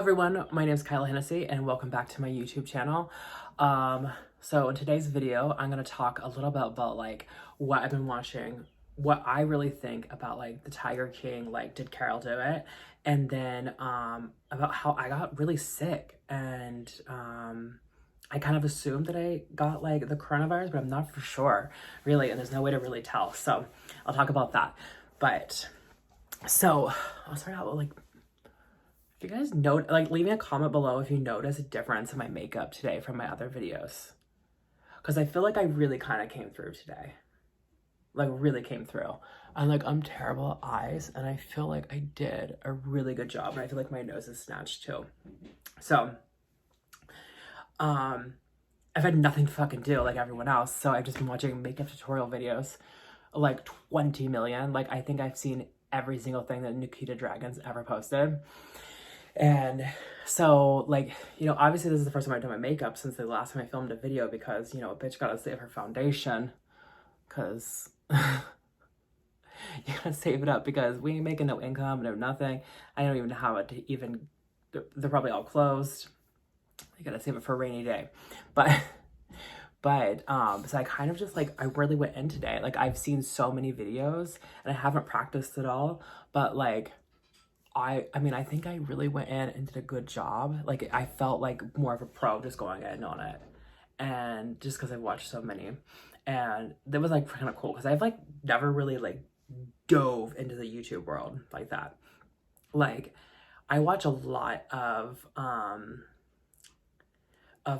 Everyone, my name is Kyle Hennessy and welcome back to my YouTube channel. So in today's video, I'm going to talk a little bit about like what I've been watching, what I really think about like the Tiger King, like did Carol do it? And then about how I got really sick and I kind of assumed that I got like the coronavirus, but I'm not for sure really, and there's no way to really tell. So I'll talk about that. But so I'll start out with like, if you guys note, like, leave me a comment below if you notice a difference in my makeup today from my other videos. Because I feel like I really kind of came through today. Like, really came through. And, like, I'm terrible at eyes, and I feel like I did a really good job. And I feel like my nose is snatched, too. So, I've had nothing to fucking do like everyone else. So I've just been watching makeup tutorial videos, like 20 million. Like, I think I've seen every single thing that Nikita Dragon's ever posted. And so, like, you know, obviously this is the first time I've done my makeup since the last time I filmed a video because, you know, a bitch gotta save her foundation because you gotta save it up because we ain't making no income, no nothing. I don't even have it to even, they're probably all closed. You gotta save it for a rainy day. But so I kind of just like, I really went in today. Like, I've seen so many videos and I haven't practiced at all, but like, I mean, I think I really went in and did a good job. Like, I felt like more of a pro just going in on it. And just because I've watched so many. And that was like kind of cool because I've like never really like dove into the YouTube world like that. Like, I watch a lot of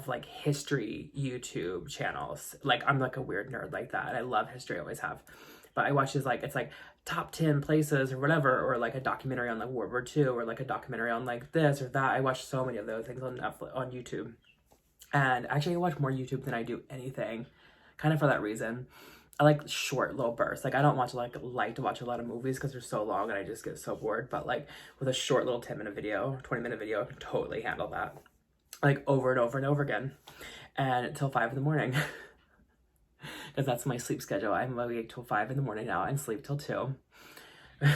like history YouTube channels. Like, I'm like a weird nerd like that. I love history, I always have. But I watch this like, it's like top 10 places or whatever, or like a documentary on like World War II, or like a documentary on like this or that. I watch so many of those things on Netflix, on YouTube. And actually I watch more YouTube than I do anything, kind of for that reason. I like short little bursts. Like, I don't like to watch a lot of movies because they're so long and I just get so bored. But like with a short little 10-minute video, 20-minute video, I can totally handle that. Like over and over and over again. And until 5 in the morning. Because that's my sleep schedule. I'm awake till 5 in the morning now and sleep till 2. Ugh,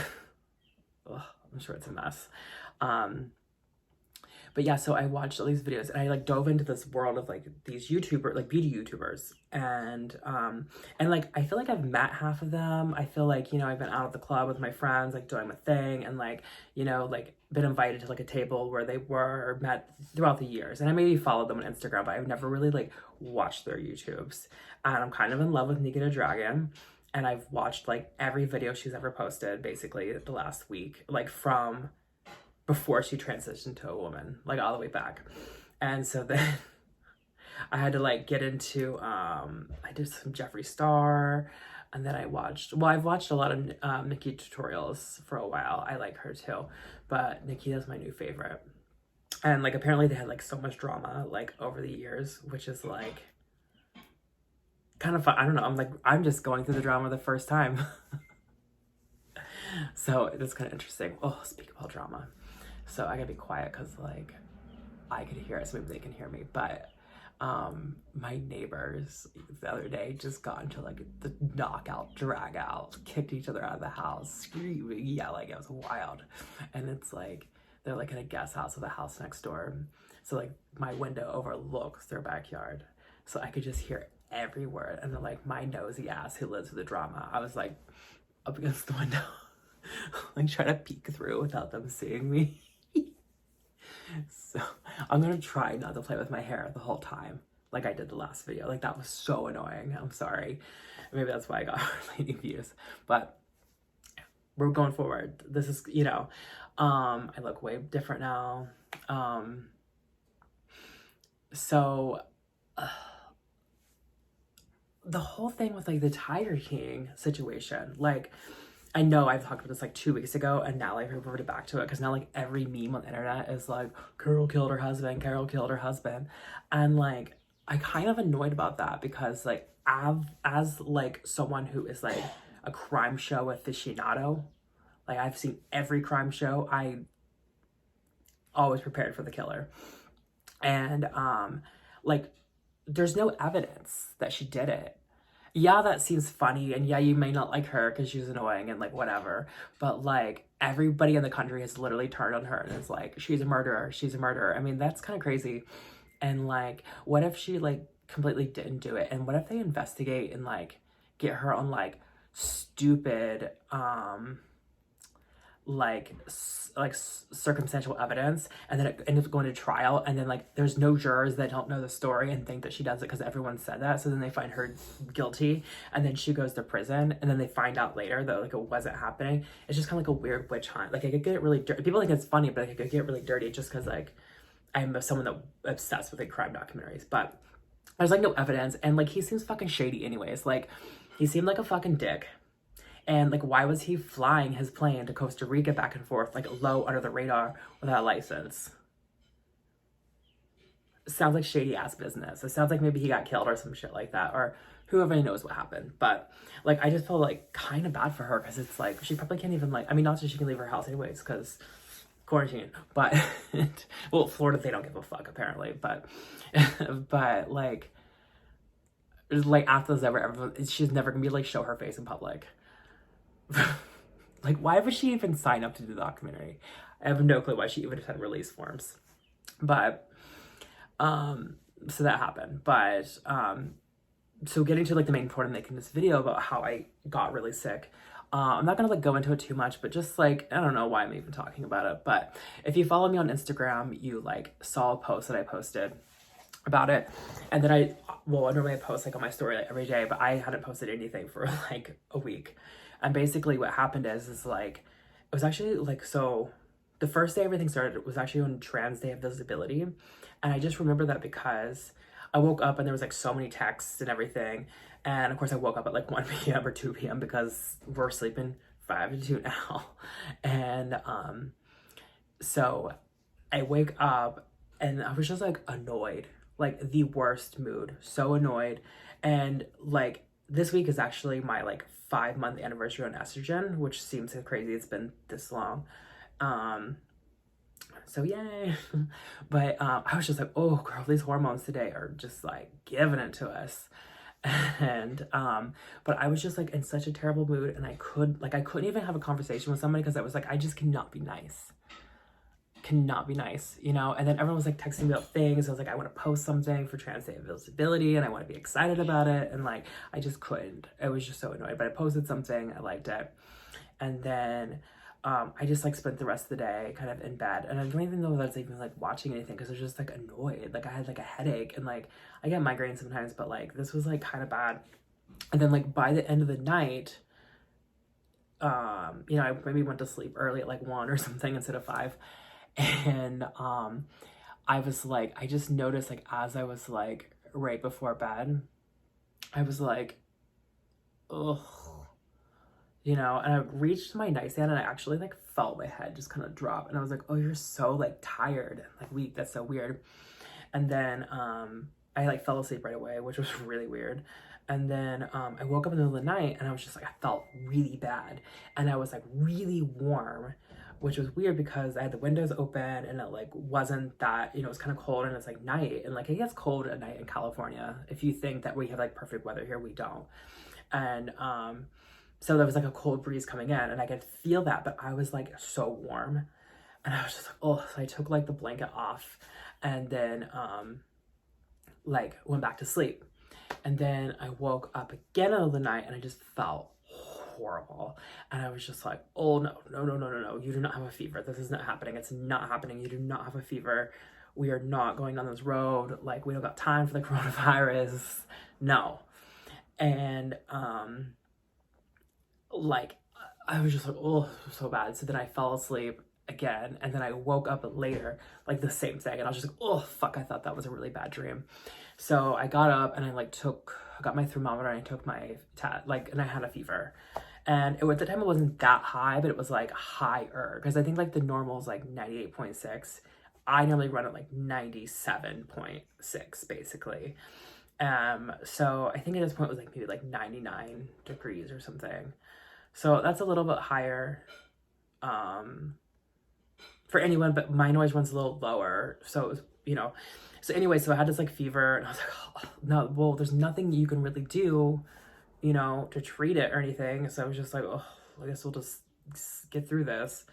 I'm sure it's a mess. But yeah, so I watched all these videos and I like dove into this world of like these like beauty YouTubers. And like, I feel like I've met half of them. I feel like, you know, I've been out at the club with my friends, like doing my thing, and like, you know, like been invited to like a table where they were or met throughout the years. And I maybe followed them on Instagram, but I've never really like watched their YouTubes. And I'm kind of in love with Nikita Dragon. And I've watched like every video she's ever posted basically the last week, like from before she transitioned to a woman, like all the way back. And so then I had to like get into, I did some Jeffree Star, and then I've watched a lot of Nikki tutorials for a while. I like her too, but Nikita's my new favorite. And like, apparently they had like so much drama like over the years, which is like kind of fun. I don't know. I'm just going through the drama the first time. So it's kind of interesting. Oh, speak about drama. So I gotta be quiet because like I could hear it, so maybe they can hear me. But my neighbors the other day just got into like the knockout, drag out, kicked each other out of the house, screaming, yelling. It was wild. And it's like they're like in a guest house with a house next door. So like my window overlooks their backyard. So I could just hear every word. And then like my nosy ass who lives with the drama, I was like up against the window, like trying to peek through without them seeing me. So I'm gonna try not to play with my hair the whole time like I did the last video. Like, that was so annoying. I'm sorry. Maybe that's why I got lady views. But we're going forward. This is, you know, I look way different now. So the whole thing with like the Tiger King situation, like, I know I've talked about this like 2 weeks ago, and now I've reverted back to it because now like every meme on the internet is like, Carol killed her husband, Carol killed her husband. And like, I kind of annoyed about that because like, as like someone who is like a crime show aficionado, like I've seen every crime show, I always prepared for the killer. And like, there's no evidence that she did it. yeah, that seems funny, and yeah, you may not like her because she's annoying and like whatever, but like everybody in the country has literally turned on her and is like, she's a murderer, she's a murderer. I mean, that's kind of crazy. And like, what if she like completely didn't do it? And what if they investigate and like get her on like stupid circumstantial evidence, and then it ends up going to trial, and then like there's no jurors that don't know the story and think that she does it because everyone said that, so then they find her guilty, and then she goes to prison, and then they find out later that like it wasn't happening. It's just kind of like a weird witch hunt. Like, it could get really dirty. People think it's funny, but it could get really dirty just because like I'm someone that obsessed with like crime documentaries. But there's like no evidence, and like he seems fucking shady anyways. Like, he seemed like a fucking dick. And like, why was he flying his plane to Costa Rica back and forth, like low under the radar without a license? It sounds like shady ass business. It sounds like maybe he got killed or some shit like that, or whoever knows what happened. But like, I just feel like kind of bad for her, because it's like, she probably can't even like, I mean, not that she can leave her house anyways, because quarantine, but well, Florida, they don't give a fuck apparently, but but like after this ever, everyone, she's never gonna be like show her face in public. Like, why would she even sign up to do the documentary? I have no clue why she even had release forms. But so that happened. But so getting to like the main point of making this video about how I got really sick, I'm not gonna like go into it too much, but just like, I don't know why I'm even talking about it, but if you follow me on Instagram, you like saw a post that I posted about it, and then I normally post like on my story like every day, but I hadn't posted anything for like a week. And basically what happened is like, it was actually like, so the first day everything started was actually on Trans Day of Visibility. And I just remember that because I woke up and there was like so many texts and everything. And of course I woke up at like 1 p.m. or 2 p.m. because we're sleeping 5 to 2 now. And so I wake up and I was just like annoyed, like the worst mood, so annoyed. And like, this week is actually my like 5-month anniversary on estrogen, which seems so crazy. It's been this long. So yay. But I was just like, oh girl, these hormones today are just like giving it to us. And but I was just like in such a terrible mood, and I couldn't even have a conversation with somebody because I was like, I just cannot be nice. Cannot be nice, you know? And then everyone was like texting me about things. I was like, I want to post something for Trans Day of Visibility and I want to be excited about it, and like I just couldn't. I was just so annoyed. But I posted something, I liked it, and then I just like spent the rest of the day kind of in bed, and I don't even know that I was even like watching anything because I was just like annoyed. Like, I had like a headache, and like I get migraines sometimes, but like this was like kind of bad. And then like by the end of the night, you know, I maybe went to sleep early at like 1 or something instead of 5. And I was like, I just noticed like as I was like right before bed, I was like, ugh, you know, and I reached my nightstand and I actually like felt my head just kind of drop, and I was like, oh, you're so like tired and like weak. That's so weird. And then I like fell asleep right away, which was really weird. And then I woke up in the middle of the night and I was just like, I felt really bad, and I was like really warm, which was weird because I had the windows open and it like wasn't that, you know, it was kind of cold, and it's like night, and like it gets cold at night in California. If you think that we have like perfect weather here, we don't. And so there was like a cold breeze coming in, and I could feel that, but I was like so warm, and I was just like, oh. So I took like the blanket off, and then like went back to sleep. And then I woke up again in the night, and I just felt horrible, and I was just like, oh no, you do not have a fever. This is not happening. It's not happening. You do not have a fever. We are not going down this road. Like, we don't got time for the coronavirus. No. And like I was just like, oh, so bad. So then I fell asleep again, and then I woke up later like the same thing, and I was just like, oh fuck, I thought that was a really bad dream. So I got up and I like got my thermometer, and I took my and I had a fever, and at the time it wasn't that high, but it was like higher, because I think like the normal is like 98.6. I normally run at like 97.6 basically. So I think at this point it was like maybe like 99 degrees or something. So that's a little bit higher for anyone, but my noise runs a little lower. So it was, you know, so anyway, so I had this like fever, and I was like, oh, no, well, there's nothing you can really do you know, to treat it or anything. So I was just like, oh, I guess we'll just get through this.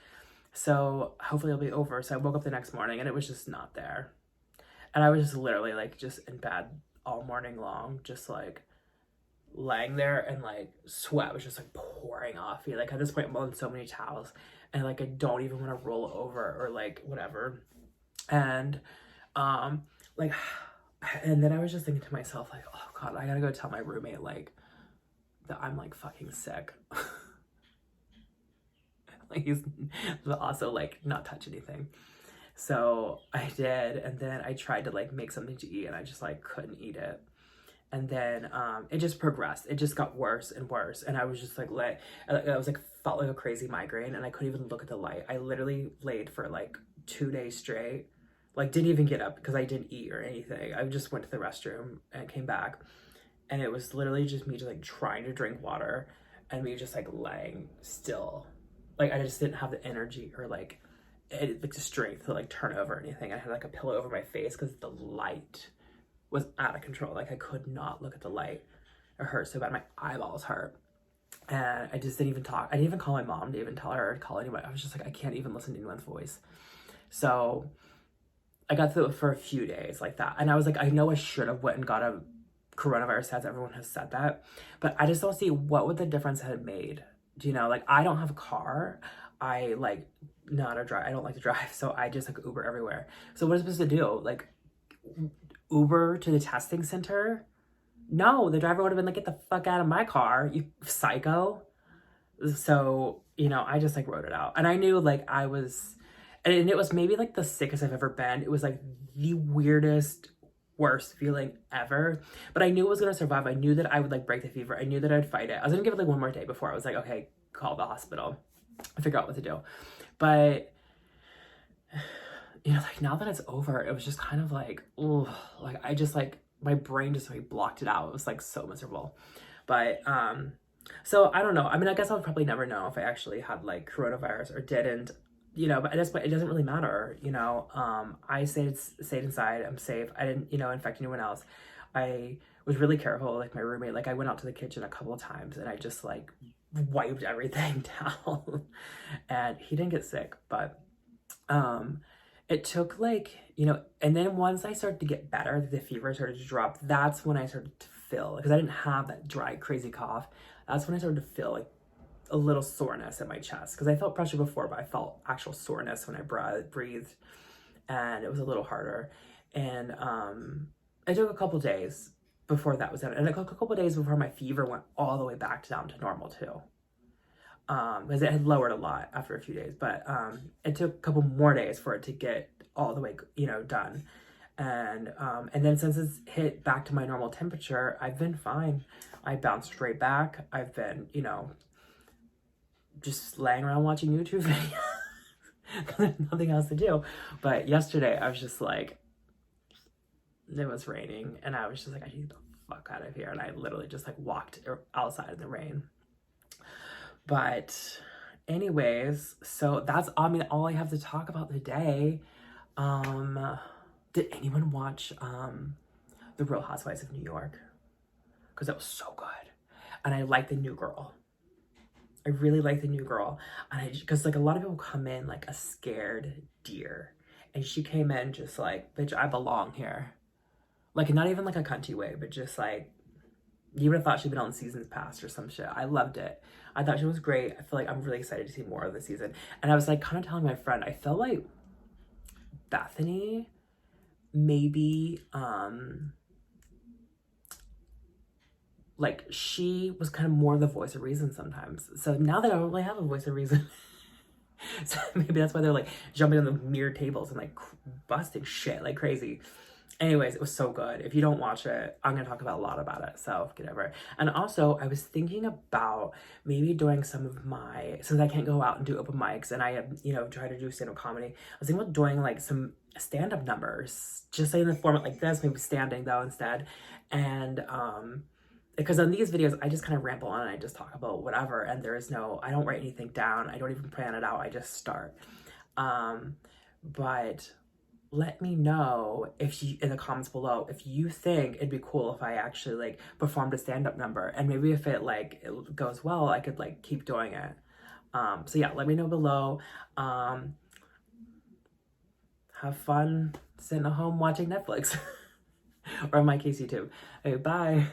So hopefully it'll be over. So I woke up the next morning and it was just not there. And I was just literally like just in bed all morning long, just like laying there, and like sweat was just like pouring off me. Like at this point I'm on so many towels, and like I don't even want to roll over or like whatever. And like, and then I was just thinking to myself like, oh God, I gotta go tell my roommate like that I'm like fucking sick. Like he's also like not touch anything. So I did, and then I tried to like make something to eat and I just like couldn't eat it. And then it just progressed. It just got worse and worse. And I was just like, I was like, felt like a crazy migraine, and I couldn't even look at the light. I literally laid for like 2 days straight. Like didn't even get up because I didn't eat or anything. I just went to the restroom and came back. And it was literally just me just like trying to drink water and me just like laying still. Like I just didn't have the energy or like the strength to like turn over or anything. I had like a pillow over my face because the light was out of control. Like I could not look at the light. It hurt so bad. My eyeballs hurt. And I just didn't even talk. I didn't even call my mom to even tell her or call anyone. I was just like, I can't even listen to anyone's voice. So I got through it for a few days like that. And I was like, I know I should have went and got a coronavirus test. Everyone has said that. But I just don't see what would the difference have made. Do you know, like I don't have a car. I like not a drive. I don't like to drive. So I just like Uber everywhere. So what am I supposed to do? Like Uber to the testing center? No, the driver would have been like, get the fuck out of my car, you psycho. So, you know, I just like wrote it out. And I knew like I was, and it was maybe like the sickest I've ever been. It was like the weirdest, worst feeling ever. But I knew it was gonna survive. I knew that I would like break the fever. I knew that I'd fight it. I was gonna give it like one more day before I was like, okay, call the hospital and figure out what to do. But you know, like now that it's over, it was just kind of like, oh, like I just like, my brain just like blocked it out. It was like so miserable. But so I don't know. I mean, I guess I'll probably never know if I actually had like coronavirus or didn't, you know, but at this point it doesn't really matter, you know. I stayed inside, I'm safe. I didn't, you know, infect anyone else. I was really careful, like my roommate, like I went out to the kitchen a couple of times and I just like wiped everything down. And he didn't get sick, but it took like, you know, and then once I started to get better, the fever started to drop. That's when I started to feel, because I didn't have that dry, crazy cough. That's when I started to feel like a little soreness in my chest, because I felt pressure before, but I felt actual soreness when I breathed, and it was a little harder. And it took a couple days before that was done, and a couple days before my fever went all the way back down to normal too. Because it had lowered a lot after a few days, but it took a couple more days for it to get all the way, you know, done. And then since it's hit back to my normal temperature, I've been fine. I bounced straight back. I've been, you know, just laying around watching YouTube videos because there's nothing else to do. But yesterday I was just like, it was raining and I was just like, I need to get the fuck out of here. And I literally just like walked outside in the rain. But anyways, so that's, I mean, all I have to talk about today. Did anyone watch the Real Housewives of New York? Because that was so good. And I like the new girl. I really like the new girl. And because like a lot of people come in like a scared deer. And she came in just like, bitch, I belong here. Like not even like a cunty way, but just like, you would have thought she'd been on seasons past or some shit. I loved it. I thought she was great. I feel like I'm really excited to see more of the season. And I was like kind of telling my friend, I felt like Bethany maybe like she was kind of more the voice of reason sometimes. So now that I don't really have a voice of reason, so maybe that's why they're like jumping on the mirror tables and like busting shit like crazy. Anyways, it was so good. If you don't watch it, I'm going to talk about a lot about it. So get over it. And also, I was thinking about maybe doing some of my, since I can't go out and do open mics and I have, you know, try to do stand-up comedy, I was thinking about doing like some stand-up numbers, just say in the format like this, maybe standing though instead. And because on these videos, I just kind of ramble on and I just talk about whatever. And there is no, I don't write anything down. I don't even plan it out. I just start. But let me know if you, in the comments below, if you think it'd be cool if I actually like performed a stand-up number, and maybe if it like it goes well, I could like keep doing it. So yeah, let me know below. Have fun sitting at home watching Netflix or in my case YouTube. Okay, bye.